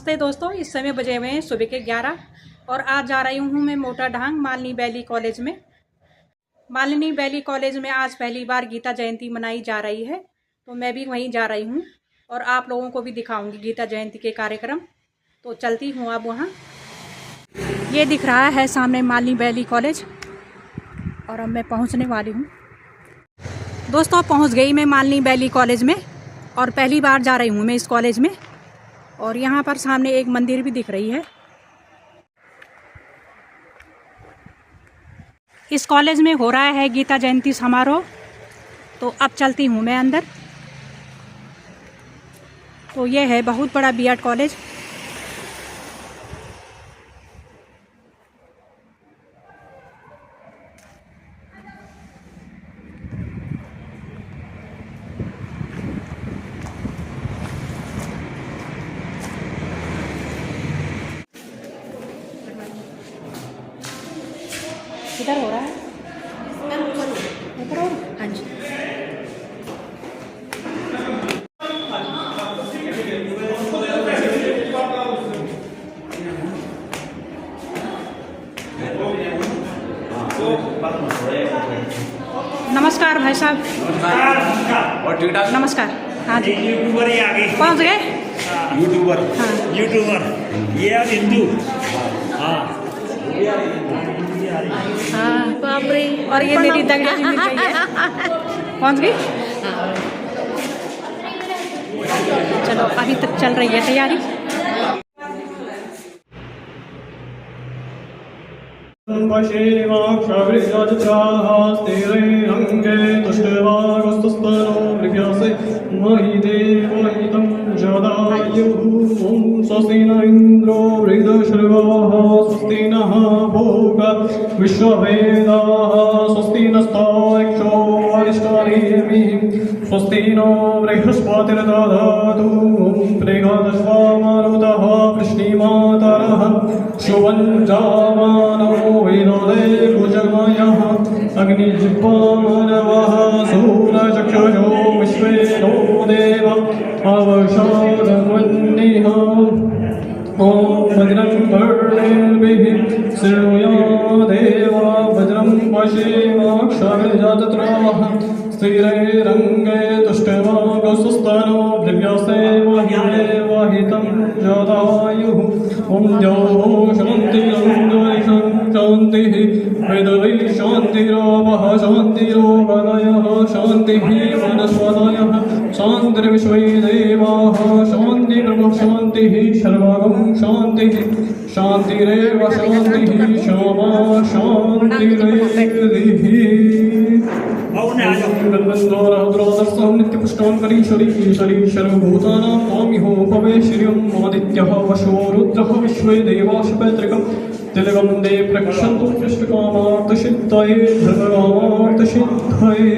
नमस्ते दोस्तों, इस समय बजे हुए हैं सुबह के 11 और आज जा रही हूँ मैं मोटाढांग मालिनी वैली कॉलेज में। मालिनी वैली कॉलेज में आज पहली बार गीता जयंती मनाई जा रही है, तो मैं भी वहीं जा रही हूँ और आप लोगों को भी दिखाऊंगी गीता जयंती के कार्यक्रम। तो चलती हूँ अब वहाँ। ये दिख रहा है सामने मालिनी वैली कॉलेज और अब मैं पहुँचने वाली हूँ। दोस्तों पहुँच गई मैं मालिनी वैली कॉलेज में और पहली बार जा रही हूँ मैं इस कॉलेज में। और यहाँ पर सामने एक मंदिर भी दिख रही है। इस कॉलेज में हो रहा है गीता जयंती समारोह, तो अब चलती हूँ मैं अंदर। तो ये है बहुत बड़ा बीएड कॉलेज। किधर हो रहा है? ऊपर हो? हाँ जी। नमस्कार भाई साहब। नमस्कार। हाँ जी। यूट्यूबर ही आ गई। पहुँच गए? यूट्यूबर। हाँ। यूट्यूबर ये है हिंदू। हाँ हाँ बाप रे। और ये मेरी दगड़ा जी मिल गई है। पहुँच गई? चलो अभी तक चल रही है तैयारी। इंद्रो वृद्धश्रवाः स्वस्ति नः भोगा विश्ववेदाः स्वस्ति नस्ताक्षो अरिष्टानेमिः स्वस्ति नो बृहस्पतिर्दधातु प्रेगादश्वामरुतः वृष्णिमातरः शुभञ्जामानो विनोदे भुजगमयः अग्निजिह्वामनवः सूरचक्षुषो विश्वे नो देव अवशादमन्निः ॐ भद्रं कर्णेभिः शृणुयात् देवा भद्रं पश्येमाक्षभिर्यजत्राः स्थिरैरङ्गे तुष्टवागसुस्तनो दिव्यासे मह्ये वाहितं जदायुः ॐ द्यौः शान्तिः वेदवै शान्तिरोपः शान्तिरोपदयः शान्तिः वनस्पतयः शान्तिर्विश्वे देवाः शान्तिर्ब्रह्म शान्तिः सर्वगं शान्तिः शान्तिरेव शान्तिः क्षमा शान्तिरेव नित्यपुष्टान्करीश्वरी सर्वभूतानां स्वामिहो भवे श्रियं आदित्यः वशो रुद्रः विश्वे देवाश पैतृकं तिलकं दे प्रक्षन्तु पृष्ठकामार्थसिद्धये धर्मकामार्थसिद्धये।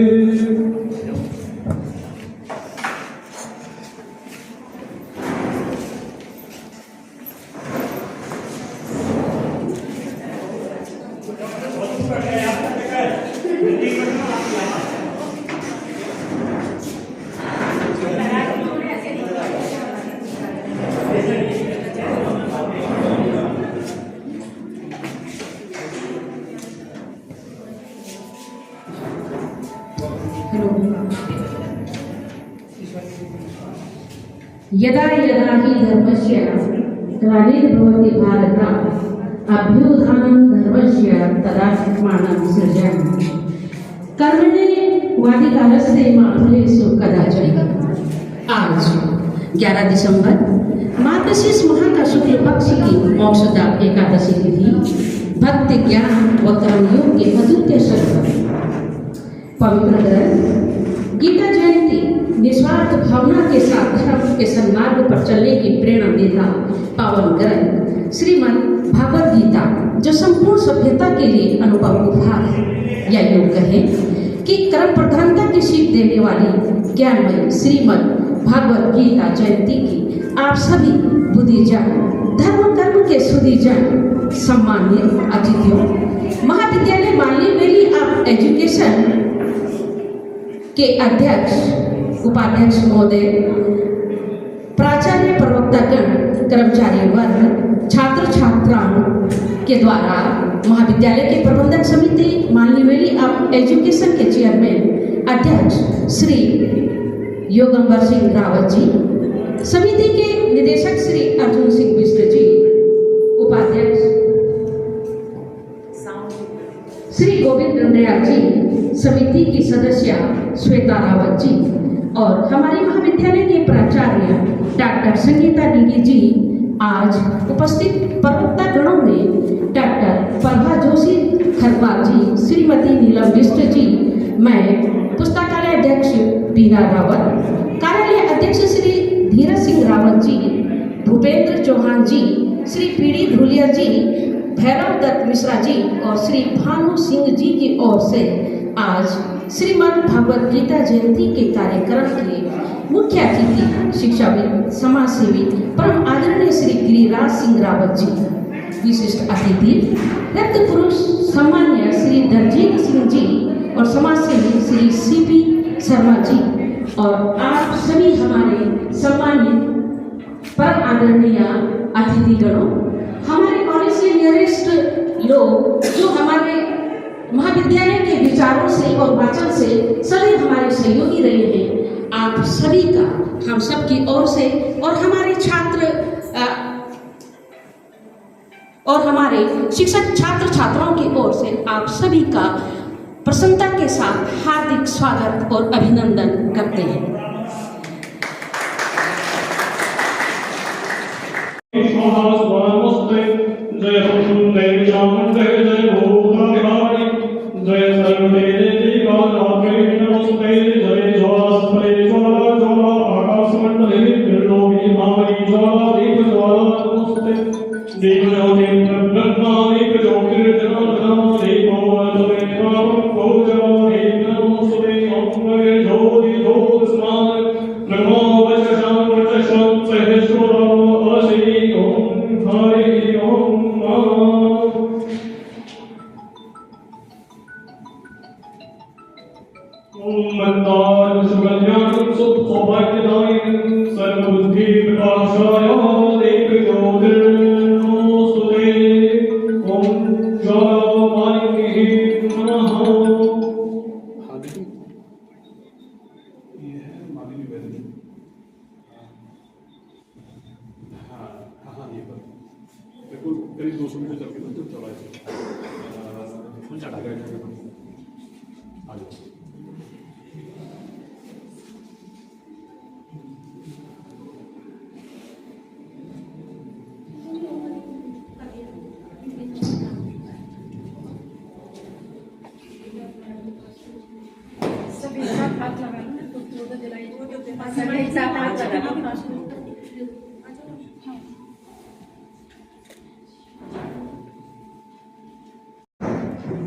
यदा यदा हि धर्मस्य ग्लानिर्भवति भारत अभ्युत्थानं धर्मस्य तदात्मानं सृजामि कर्मण्येवाधिकारस्ते मा फलेषु कदाचन। आज 11 दिसंबर मार्गशीर्ष माह का शुक्ल पक्ष की मोक्षदा एकादशी तिथि भक्ति ज्ञान व कर्मयोग के अद्वितीय स्वरूप पवित्र ग्रंथ गीता जयंती निस्वार्थ भावना के साथ धर्म के सन्मार्ग पर चलने की प्रेरणा देता पावन ग्रंथ श्रीमद् भागवत गीता, जो संपूर्ण सभ्यता के लिए अनुभव उपहार है, या योग कहे कि कर्म प्रधानता की सीख देने वाली ज्ञानमयी श्रीमद् भागवत गीता जयंती की आप सभी बुद्धिजन, धर्म कर्म के सुधीजन, सम्मानित अतिथियों, महाविद्यालय मालिनी वैली ऑफ एजुकेशन के अध्यक्ष, उपाध्यक्ष महोदय, प्राचार्य, प्रवक्तागण, कर्मचारी वर्ग, छात्र छात्राओं के द्वारा महाविद्यालय के प्रबंधक समिति माननीय वैली ऑफ एजुकेशन के चेयरमैन अध्यक्ष श्री योगंबर सिंह रावत जी, समिति के निदेशक श्री अर्जुन सिंह बिष्ट जी, उपाध्यक्ष श्री गोविंद दंडयाल जी, समिति की सदस्य श्वेता रावत जी और हमारे महाविद्यालय के प्राचार्य डॉक्टर संगीता नेगी जी, आज उपस्थित प्रवक्ता गणों में डॉक्टर प्रभा जोशी खरवाल जी, श्रीमती नीलम बिष्ट जी, मैं पुस्तकालय अध्यक्ष बीना रावत, कार्यालय अध्यक्ष श्री धीरज सिंह रावत जी, भूपेंद्र चौहान जी, श्री पीडी धुलिया जी, भैरव दत्त मिश्रा जी और श्री भानु सिंह जी की ओर से आज श्रीमद् भगवद गीता जयंती के कार्यक्रम के मुख्य अतिथि शिक्षाविद, समाजसेवी, परम आदरणीय श्री गिरिराज सिंह रावत जी, विशिष्ट अतिथि रक्त पुरुष सम्मान्य श्री दलजीत सिंह जी और समाजसेवी श्री सीपी शर्मा जी और आप सभी हमारे सम्मानित परम आदरणीय अतिथिगणों, हमारे कॉलेज के नियरेस्ट लोग जो हमारे महाविद्यालय के विचारों से और वाचन से सभी हमारे सहयोगी रहे हैं, आप सभी का हम सब की ओर से और हमारे छात्र और हमारे शिक्षक छात्र छात्राओं की ओर से आप सभी का प्रसन्नता के साथ हार्दिक स्वागत और अभिनंदन करते हैं। करीब 200 मीटर चल के तो चला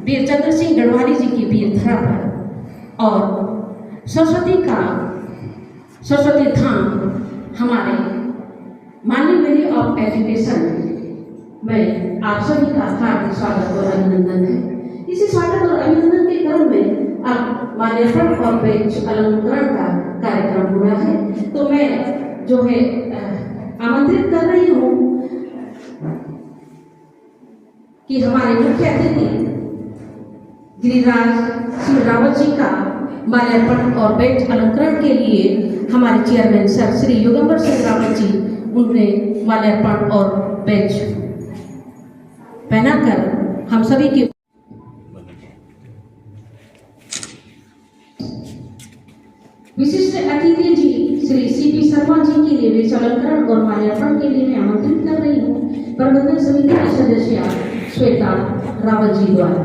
वीर चंद्र सिंह गढ़वाली जी की वीर धरा पर और सरस्वती धाम हमारे माननीय वैली ऑफ एजुकेशन में आप सभी का हार्दिक स्वागत और अभिनंदन है। इसी स्वागत और अभिनंदन के क्रम में अब माल्यार्पण और पेज अलंकरण का कार्यक्रम हुआ है, तो मैं जो है आमंत्रित कर रही हूँ कि हमारे मुख्य अतिथि गिरिराज सिंह रावत जी का माल्यार्पण और बेंच अलंकरण के लिए हमारे चेयरमैन सर श्री योगंबर सिंह रावत जी उन्होंने माल्यार्पण और बेंच पहनाकर हम सभी के विशिष्ट अतिथि जी श्री सीपी शर्मा जी के लिए बेंच अलंकरण और माल्यार्पण के लिए मैं आमंत्रित कर रही हूँ प्रबंधन समिति की सदस्य श्वेता रावत जी द्वारा।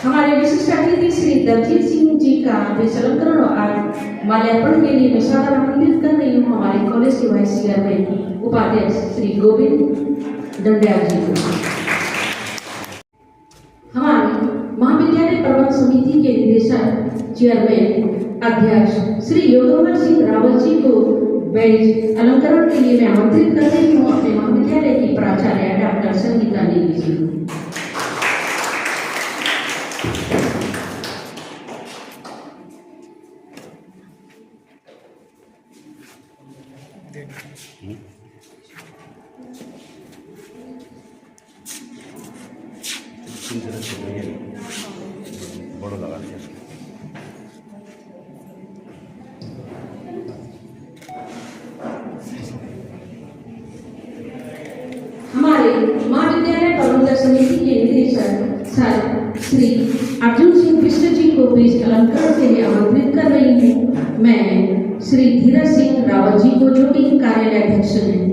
हमारे विशिष्ट अतिथि श्री दलजीत सिंह जी जी का वेश अलंकरण और माल्यार्पण के लिए मैं सादर आमंत्रित कर रही हूँ हमारे कॉलेज के वाइस चेयरमैन उपाध्यक्ष श्री गोविंद दंडियाल जी को। हमारे महाविद्यालय प्रबंध समिति के निदेशक चेयरमैन अध्यक्ष श्री योगेंद्र सिंह रावत जी को बैज अलंकरण के लिए मैं आमंत्रित कर रही हूँ अपने महाविद्यालय की प्राचार्य डॉक्टर संगीता देवी जी को। बड़ो लगा हमारे महाविद्यालय प्रबंधक समिति के निदेशक सर श्री अर्जुन सिंह बिष्ट जी को वेश अलंकरण के लिए आमंत्रित कर रही हूँ मैं श्री धीरज सिंह रावत जी को, जो कि कार्यालय अध्यक्ष हैं।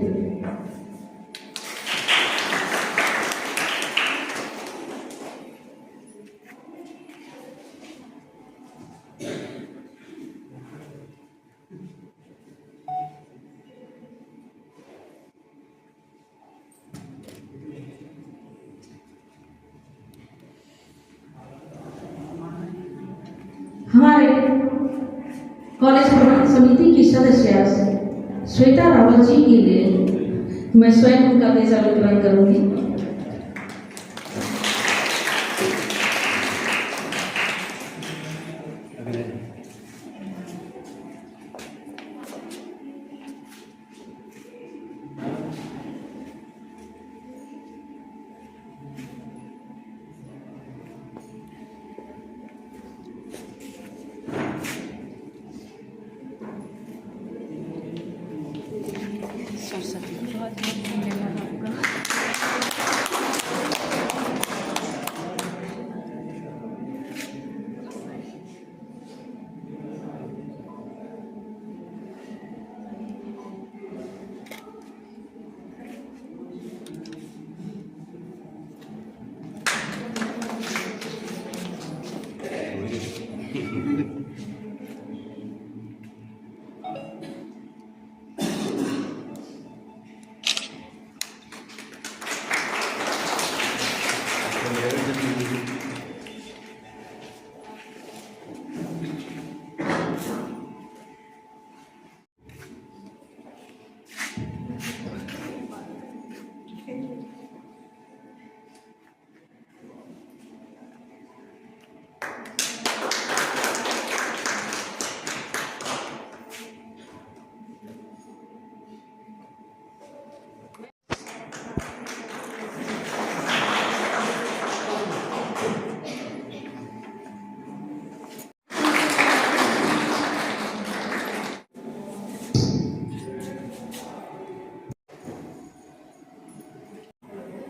हमारे कॉलेज प्रबंधन समिति की सदस्य श्वेता रावत जी के लिए मैं स्वयं उनका वेश अलंकरण करूंगी।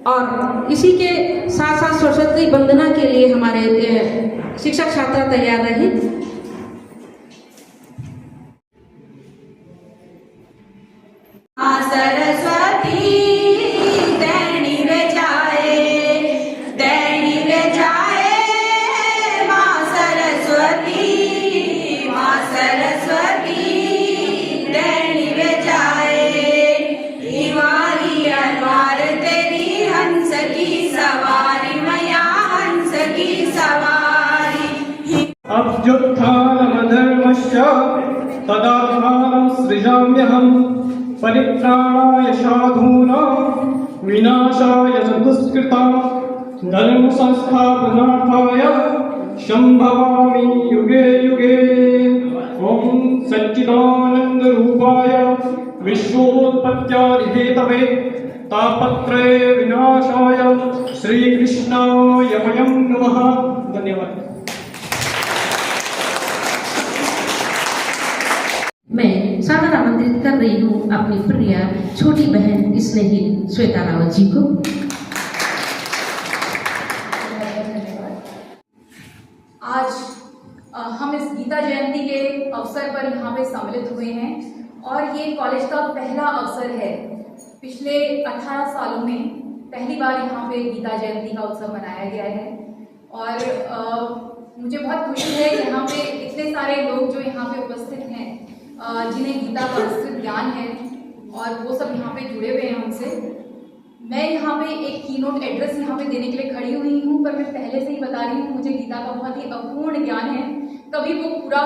और इसी के साथ साथ सरस्वती वंदना के लिए हमारे शिक्षक छात्रा तैयार रहे। सरस्वती दैनी वे जाए माँ सरस्वती दैनी वे जाए हिमारी अनवार तेरी हंस की सवारी मैया हंस की सवारी। अभ्युत्थानमधर्मस्य तदात्मानं सृजाम्यहम् परित्राणाय साधूनां विनाशाय च दुष्कृतां धर्म संस्थापनार्थाय संभवामि युगे युगे। ओम सच्चिदानंद रूपाय विश्वोत्पत्त्यादिहेतवे तापत्रय विनाशाय श्री कृष्णाय वयं नमः। धन्यवाद। मैं सादर आमंत्रित कर रही हूँ अपनी प्रिय छोटी बहन स्नेही श्वेता रावत जी को। आज हम इस गीता जयंती के अवसर पर यहाँ पे सम्मिलित हुए हैं और ये कॉलेज का पहला अवसर है। पिछले 18 सालों में पहली बार यहाँ पे गीता जयंती का उत्सव मनाया गया है और मुझे बहुत खुशी है यहाँ पे इतने सारे लोग जो यहाँ पे उपस्थित हैं, जिन्हें गीता का विस्तृत ज्ञान है और वो सब यहाँ पे जुड़े हुए हैं हमसे। मैं यहाँ पे एक कीनोट एड्रेस यहाँ पे देने के लिए खड़ी हुई हूँ, पर मैं पहले से ही बता रही हूँ, मुझे गीता का बहुत ही अपूर्ण ज्ञान है। कभी वो पूरा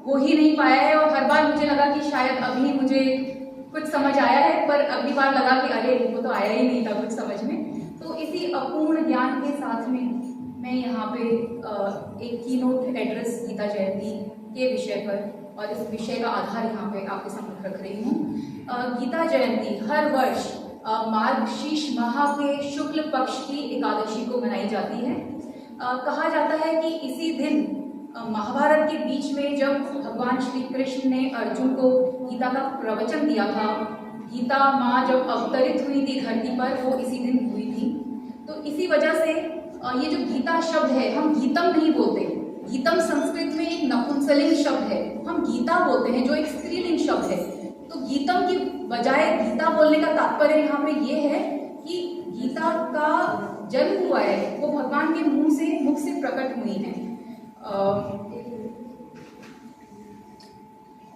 हो ही नहीं पाया है और हर बार मुझे लगा कि शायद अभी मुझे कुछ समझ आया है, पर अगली बार लगा कि अरे वो तो आया ही नहीं था कुछ समझ में। तो इसी अपूर्ण ज्ञान के साथ में मैं यहाँ पे एक कीनोट एड्रेस गीता जयंती के विषय पर और इस विषय का आधार यहाँ पे आपके सामने रख रही हूँ। गीता जयंती हर वर्ष मार्गशीर्ष माह के शुक्ल पक्ष की एकादशी को मनाई जाती है। कहा जाता है कि इसी दिन महाभारत के बीच में जब भगवान श्री कृष्ण ने अर्जुन को गीता का प्रवचन दिया था, गीता माँ जब अवतरित हुई थी धरती पर, वो इसी दिन हुई थी। तो इसी वजह से ये जो गीता शब्द है, हम गीतम नहीं बोलते। गीतम संस्कृत में एक नपुंसकलिंग शब्द है, हम गीता बोलते हैं जो एक स्त्रीलिंग शब्द है। तो गीतम की बजाय गीता बोलने का तात्पर्य यहाँ पे ये है कि गीता का जन्म हुआ है, वो भगवान के मुख से प्रकट हुई है।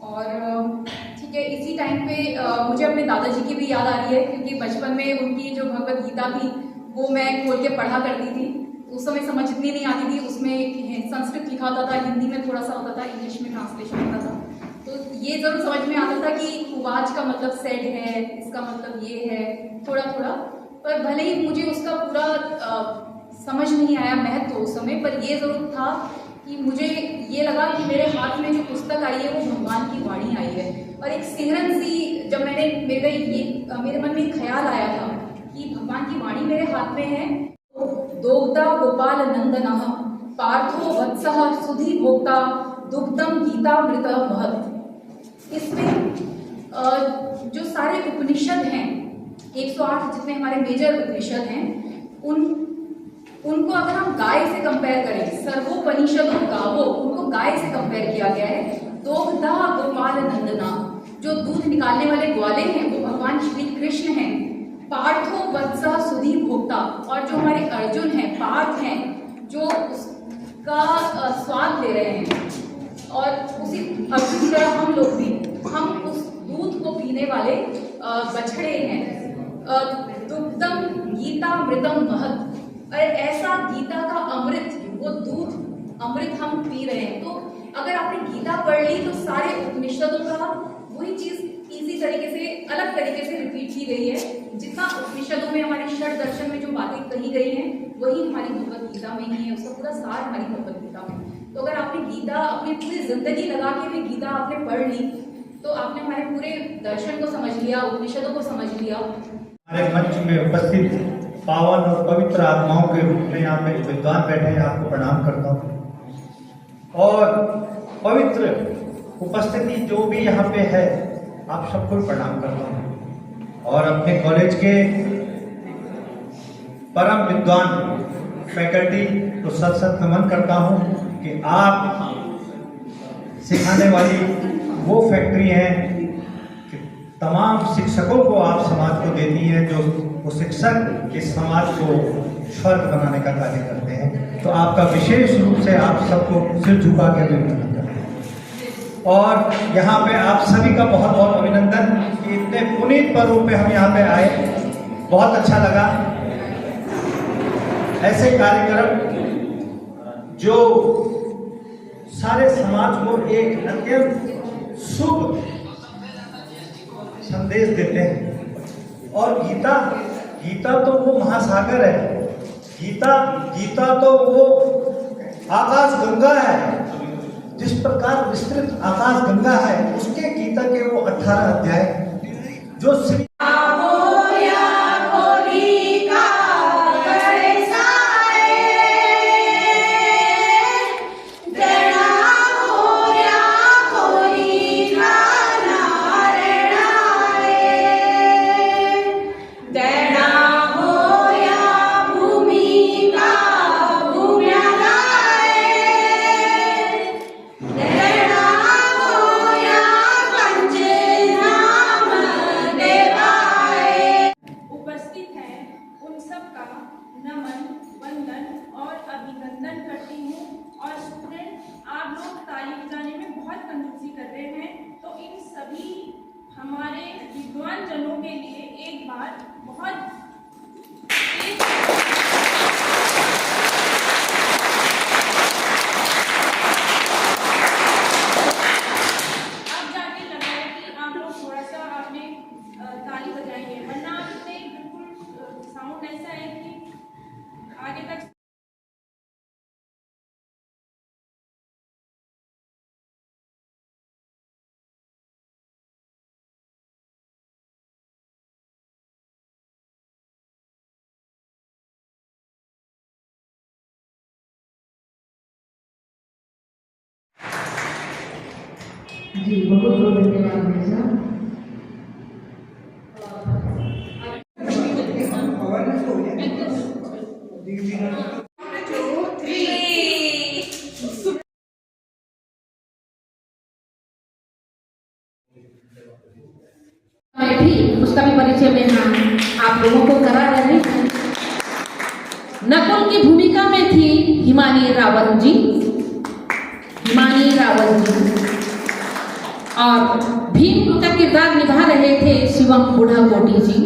और ठीक है, इसी टाइम पे मुझे अपने दादाजी की भी याद आ रही है, क्योंकि बचपन में उनकी जो भगवत गीता थी वो मैं खोल के पढ़ा करती थी। उस समय समझ इतनी नहीं आती थी, उसमें संस्कृत लिखा होता था, हिंदी में थोड़ा सा होता था, इंग्लिश में ट्रांसलेशन होता था। तो ये जरूर समझ में आता था कि उवाच का मतलब सेड है, इसका मतलब ये है, थोड़ा थोड़ा। पर भले ही मुझे उसका पूरा समझ नहीं आया महत्व उस समय, पर ये जरूर था कि मुझे ये लगा कि मेरे हाथ में जो पुस्तक आई है वो भगवान की वाणी आई है। और एक सिहरन सी जब मेरे मन में ख्याल आया था कि भगवान की वाणी मेरे हाथ में है, तो दोग्धा गोपाल नंदनः पार्थो वत्सः सुधी भोक्ता दुग्धम गीतामृत महत्। इसमें जो सारे उपनिषद हैं, 108 जितने हमारे मेजर उपनिषद हैं, उनको अगर हम गाय से कंपेयर करें, सर्वोपनिषदों गावो, उनको गाय से कंपेयर किया गया है। दोग्धा गोपाल नंदना, जो दूध निकालने वाले ग्वाले हैं वो भगवान श्री कृष्ण हैं। पार्थो वत्सः सुधी भोक्ता, और जो हमारे अर्जुन हैं, पार्थ हैं, जो उसका स्वाद ले रहे हैं। और उसी अर्जुन की तरह हम लोग भी, हम उस दूध को पीने वाले बछड़े हैं। दुग्धम गीतामृतम महत्, और ऐसा गीता का अमृत, वो दूध अमृत हम पी रहे हैं। तो अगर आपने गीता पढ़ ली तो सारे उपनिषदों का वही चीज इसी तरीके से, अलग तरीके से रिपीट की गई है। जितना उपनिषदों में हमारे षड दर्शन में जो बातें कही गई हैं वही हमारी भगवत गीता में ही है, उसका पूरा सार हमारी भगवत गीता में। तो अगर आपने गीता अपनी पूरी जिंदगी लगा के भी गीता आपने पढ़ ली तो आपने हमारे पूरे दर्शन को समझ लिया, उपनिषदों को समझ लिया। हमारे मंच में उपस्थित पावन और पवित्र आत्माओं के रूप में यहाँ पे विद्वान बैठे हैं, आपको प्रणाम करता हूँ। और पवित्र उपस्थिति जो भी यहाँ पे है, आप सबको प्रणाम करता हूँ। और अपने कॉलेज के परम विद्वान फैकल्टी को सत सत नमन करता हूँ कि आप सिखाने वाली वो फैक्ट्री है कि तमाम शिक्षकों को आप समाज को देती हैं, जो वो शिक्षक इस समाज को स्वर्ग बनाने का कार्य करते हैं। तो आपका विशेष रूप से आप सबको सिर झुका के अभिनंदन करते हैं। और यहाँ पे आप सभी का बहुत बहुत अभिनंदन कि इतने पुनीत पर्व पे हम यहाँ पे आए, बहुत अच्छा लगा। ऐसे कार्यक्रम जो सारे समाज को एक अत्यंत शुभ संदेश देते हैं। और गीता तो वो महासागर है, गीता तो वो आकाश गंगा है। जिस प्रकार विस्तृत आकाश गंगा है, उसके गीता के वो 18 अध्याय जो श्री देवा जी बहुत बहुत धन्यवाद भाई साहब। मैं भी उसका भी परिचय में हाँ आप लोगों को करा रहे हैं। नकुल की भूमिका में थी हिमानी रावत जी, और भीम का किरदार निभा रहे थे शिवम बुढ़ाकोटी जी।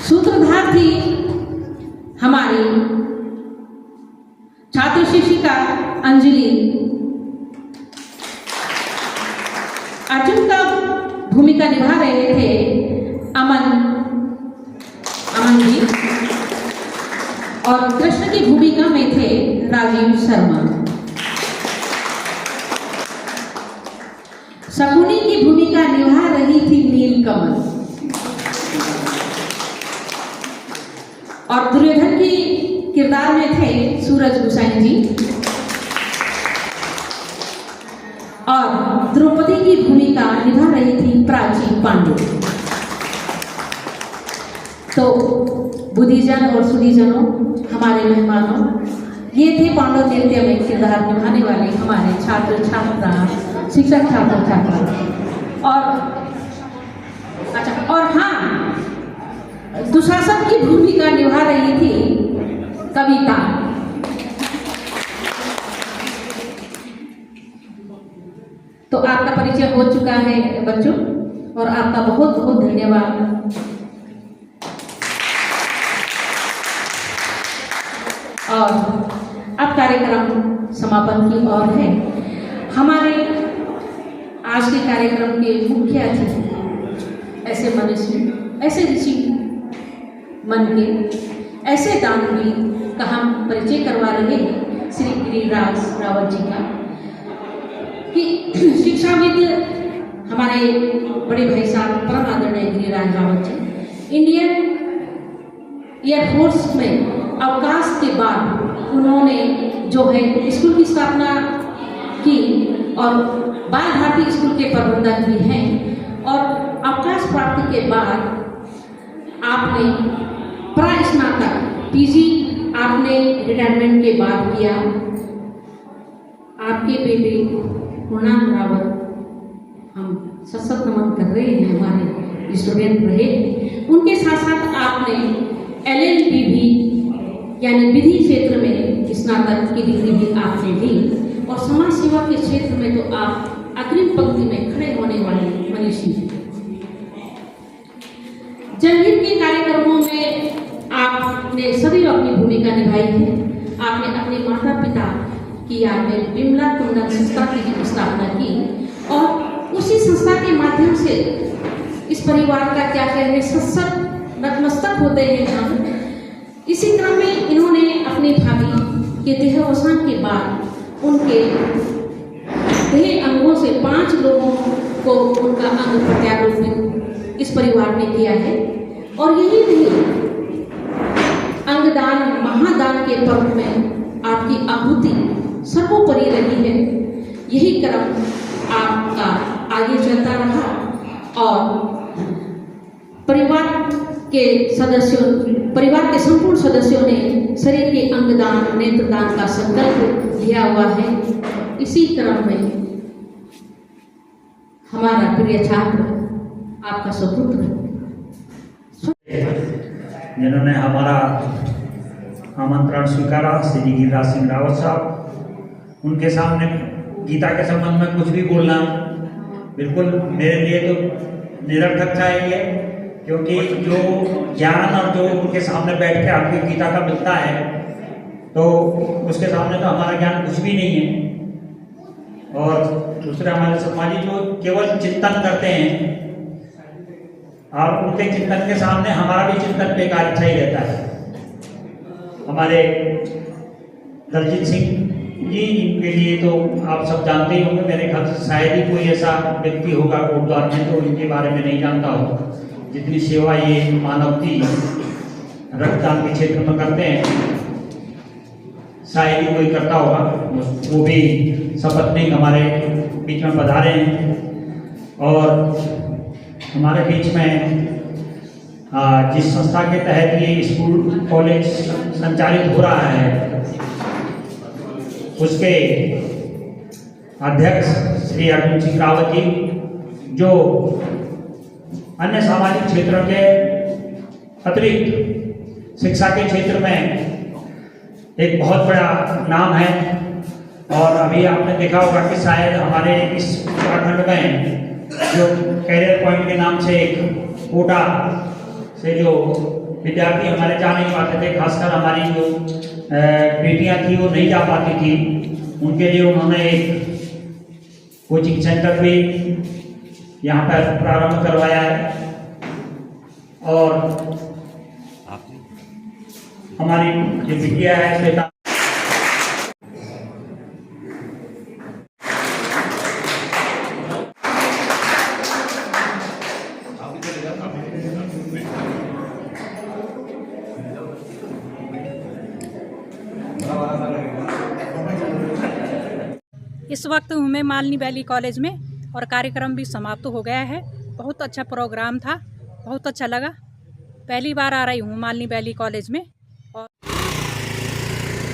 सूत्रधार थी हमारी छात्र शिक्षिका अंजलि। अर्जुन का भूमिका निभा रहे थे अमन जी, और कृष्ण की भूमिका में थे राजीव शर्मा। शकुनी की भूमिका निभा रही थी नीलकमल, और दुर्योधन की किरदार में थे सूरज गुसाई जी, और द्रौपदी की भूमिका निभा रही थी प्राची पांडे। तो बुद्धिजन और सुधीजनों, हमारे मेहमानों, ये थे पांडव नृत्य में किरदार निभाने वाले हमारे छात्र छात्रा, शिक्षक छात्र छात्रा। और हाँ, दुशासन की भूमिका निभा रही थी कविता। तो आपका परिचय हो चुका है बच्चों, और आपका बहुत बहुत धन्यवाद। और अब कार्यक्रम समापन की ओर है। हमारे आज के कार्यक्रम के मुख्य अतिथि ऐसे मनुष्य, ऐसे ऋषि मन के, ऐसे दानवी का हम परिचय करवा रहे हैं श्री गिरिराज रावत जी का, कि शिक्षाविद हमारे बड़े भाई साहब परम आदरणीय गिरिराज रावत जी इंडियन एयरफोर्स में अवकाश के बाद उन्होंने जो है स्कूल की स्थापना की, और बाल भारती स्कूल के प्रबंधक भी हैं। और अवकाश प्राप्ति के बाद आपने प्रास्नातक पीजी आपने रिटायरमेंट के बाद किया। आपके बेटे पूर्णांक रावत हम सशक्त नमन कर रहे हैं, हमारे स्टूडेंट रहे। उनके साथ साथ आपने LLB भी यानी विधि क्षेत्र में स्नातक की डिग्री भी आपने ली, और समाज सेवा के क्षेत्र में तो आप अग्रिम पंक्ति में खड़े होने वाले मनीषी हैं। जनहित के कार्यक्रमों में आपने सभी अपनी भूमिका निभाई है। आपने अपने माता पिता की याद में विमला कुंदन संस्था की भी स्थापना की, और उसी संस्था के माध्यम से इस परिवार का क्या कहने सशक्त नतमस्तक होते हैं हम। इसी क्रम में इन्होंने अपने भाभी के देहावसान के बाद उनके देह अंगों से 5 लोगों को उनका अंग प्रत्यारोपण इस परिवार ने किया है। और यही नहीं, अंगदान महादान के पर्व में आपकी आहुति सर्वोपरि रही है। यही क्रम आपका आगे चलता रहा, और परिवार के संपूर्ण सदस्यों ने शरीर के अंगदान नेत्रदान का संकल्प लिया हुआ है। इसी क्रम में हमारा प्रिय छात्र आपका सुपुत्र जिन्होंने हमारा आमंत्रण स्वीकारा, श्री गिरिराज सिंह रावत साहब, उनके सामने गीता के संबंध में कुछ भी बोलना बिल्कुल मेरे लिए तो निरर्थक था ये, क्योंकि जो ज्ञान और जो उनके सामने बैठ के आपकी गीता का मिलता है, तो उसके सामने तो हमारा ज्ञान कुछ भी नहीं है। और दूसरे हमारे समाजी जो केवल चिंतन करते हैं, और उनके चिंतन के सामने हमारा भी चिंतन बेकार अच्छा ही रहता है। हमारे दलजीत सिंह जी, इनके लिए तो आप सब जानते ही होंगे, मेरे ख्याल से शायद ही कोई ऐसा व्यक्ति होगा कोटद्वार में तो इनके बारे में नहीं जानता हो। जितनी सेवा ये मानवती रक्तदान के क्षेत्र में करते हैं, शायरी कोई करता होगा, वो भी सपत्नीक हमारे बीच में पधारे हैं। और हमारे बीच में जिस संस्था के तहत ये स्कूल कॉलेज संचालित हो रहा है, उसके अध्यक्ष श्री अर्जुन सिंह रावत जी, जो अन्य सामाजिक क्षेत्रों के अतिरिक्त शिक्षा के क्षेत्र में एक बहुत बड़ा नाम है। और अभी आपने देखा होगा कि शायद हमारे इस उत्तराखंड में जो कैरियर पॉइंट के नाम से एक कोटा से जो विद्यार्थी हमारे जा नहीं पाते थे, खासकर हमारी जो बेटियां थी वो नहीं जा पाती थी, उनके लिए उन्होंने एक कोचिंग सेंटर भी यहाँ पर प्रारंभ करवाया है। और हमारी जो बिटिया है श्वेता, इस वक्त हूँ मैं मालिनी वैली कॉलेज में और कार्यक्रम भी समाप्त हो गया है। बहुत अच्छा प्रोग्राम था, बहुत अच्छा लगा। पहली बार आ रही हूँ मालिनी वैली कॉलेज में। और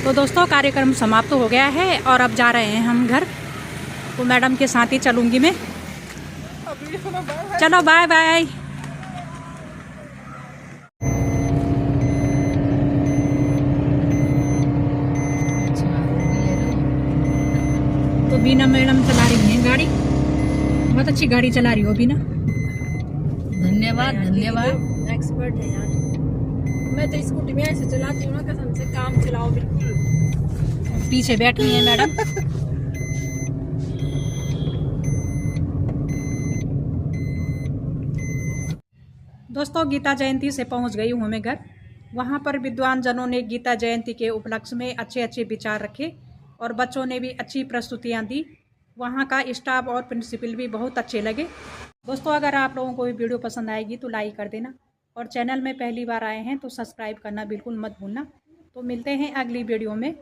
तो दोस्तों, कार्यक्रम समाप्त हो गया है और अब जा रहे हैं हम घर। तो मैडम के साथ ही चलूँगी मैं। चलो बाय बाय। तो बीना मैडम चला रही हैं गाड़ी, बहुत अच्छी गाड़ी चला रही हो बीना। धन्यवाद धन्यवाद। एक्सपर्ट है यार। मैं तो स्कूटी में ऐसे चलाती हूँ ना, कसम से काम चलाओ बिल्कुल। पीछे बैठी है मैडम। दोस्तों, गीता जयंती से पहुंच गई हूँ मैं घर। वहाँ पर विद्वान जनों ने गीता जयंती के उपलक्ष्य में अच्छे अच्छे विचार रखे और बच्चों ने भी अच्छी प्रस्तुतियाँ दी। वहाँ का स्टाफ और प्रिंसिपल भी बहुत अच्छे लगे। दोस्तों, अगर आप लोगों को ये वीडियो पसंद आएगी तो लाइक कर देना और चैनल में पहली बार आए हैं तो सब्सक्राइब करना बिल्कुल मत भूलना। तो मिलते हैं अगली वीडियो में।